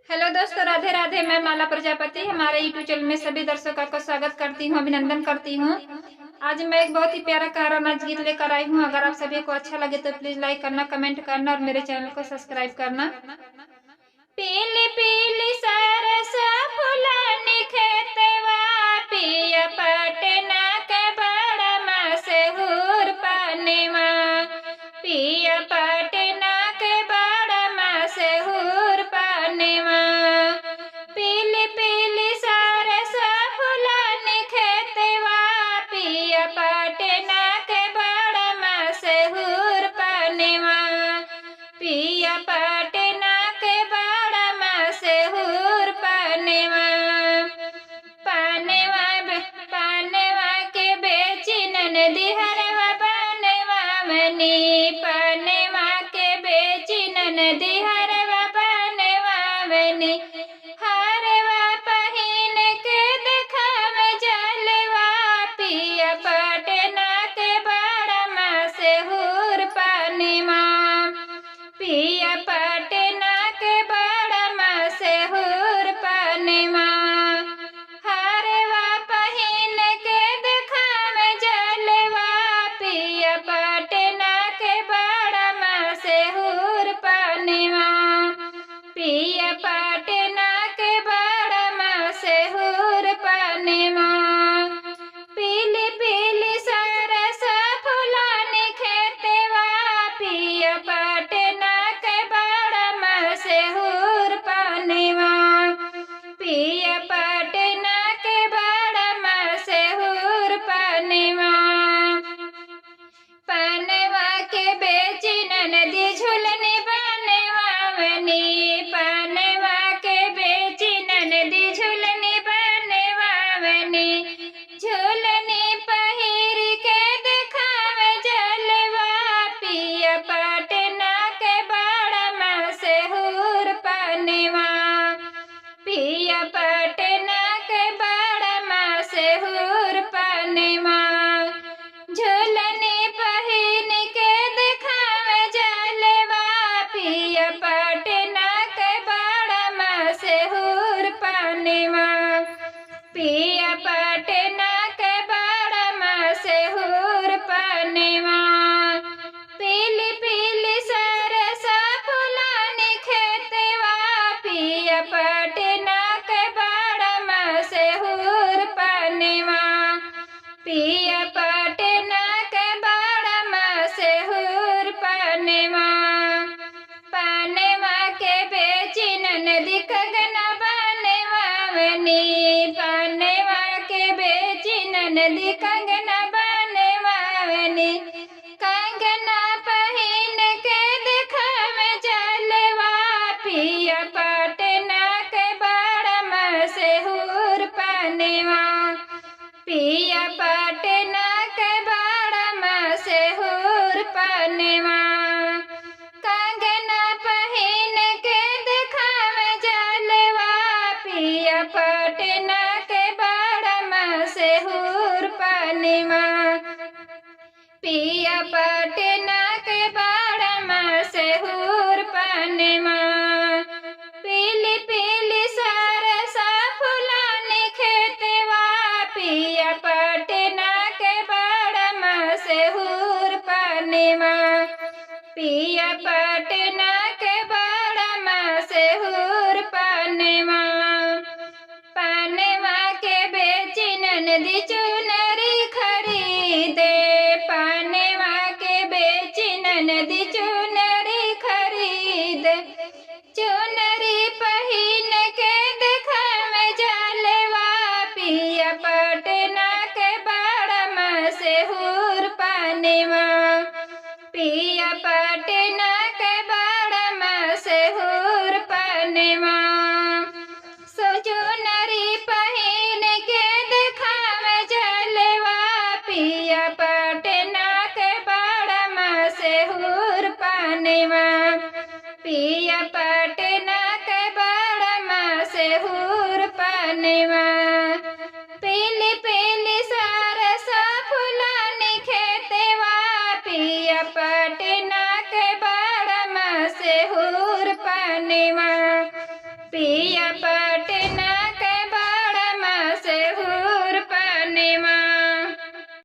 Hello दोस्तों, राधे राधे। मैं माला प्रजापति हमारे यूट्यूब चैनल में सभी दर्शकों का स्वागत करती हूँ, अभिनंदन करती हूँ। आज मैं एक बहुत ही प्यारा कारा नाच गीत लेकर आई हूँ। अगर आप सभी को अच्छा लगे तो प्लीज लाइक करना, कमेंट करना और मेरे चैनल को सब्सक्राइब करना। पीली पीली सरस फुलानी खेतवा, पिया पटना के बड़ा मशहूर पानीवा, पिया पटना के बड़ा मशहूर पानीवा। पीली पीली सरस फुलानी खेतवा, पिया पटना के बड़ा मशहूर पानीवा, पिया पटना के बड़ा मशहूर पानीवा। पानेवा के बेची ननदी हरवा बनेवा मनी, पानेवा के बेची ननदी हरवा बनेवा मनी। हरवा पहिन के देखावे जलवा, पिया पटना के बड़ा मशहूर पानीवा, पिया पटना के बड़ा मशहूर पानीवा। हरवा पहिन के देखावे जलवा, पिया पटना के बड़ा मशहूर पानीवा, पिया पटना के बड़ा मशहूर पानीवा। पीली पीली सरस फुलानी खेतवा, पिया पटना के बड़ा मशहूर पानीवा, पिया पटना के बड़ा मशहूर पानीवा। पानवा के बेची ननदी झुलनी बनेवा मनी, पानवा के बेची ननदी झुलनी बनेवा मनी। झुलनी पहिर के देखावे जलवा, पिया पटना के बड़ा मशहूर पानीवा, पिया पटना के बड़ा मशहूर पानीवा। झुलनी पहिन के देखावे जलवा, पिया पटना के बड़ा मशहूर पानीवा, पिया पटना के बड़ा मशहूर पानीवा। पीली पीली सरस फुलानी खेतवा, पिया पटना के बड़ा मशहूर पानीवा, पिया पटना के बड़ा मशहूर पानीवा। पानीवा के बेची ननदी कंगना बनेवा मनी, पानीवा के बेची ननदी कंगना बनेवा मनी। कंगना पहिन के देखावे जलवा, पिया पटना के बड़ा मशहूर पानीवा, पिया पटना के बड़ा मशहूर पानीवा। कंगना पहिन के देखावे जलवा, पिया पटना के बड़ा मशहूर पानीवा, पिया पटना के बड़ा मशहूर पानीवा। पीली पीली सरस फुलानी खेतवा, पिया पटना के बड़ा मशहूर पानीवा, पिया पटना के बड़ा मशहूर पानीवा। पानीवा के बेची ननदी चुनरी खरीदे, पानीवा के बेची ननदी चुनरी खरीदे। चुनरी पहिन के देखावे जलवा, पिया पटना के बड़ा मशहूर पानीवा, पिया पटना के बड़ा मशहूर पानीवा। चुनरी पहिन के देखावे जलवा, पिया पटना के बड़ा मशहूर पानीवा, पिया पटना के बड़ा मशहूर पानीवा। पीली पीली सरस फुलानी खेतवा, पिया पटना के बड़ा मशहूर पानीवा, पे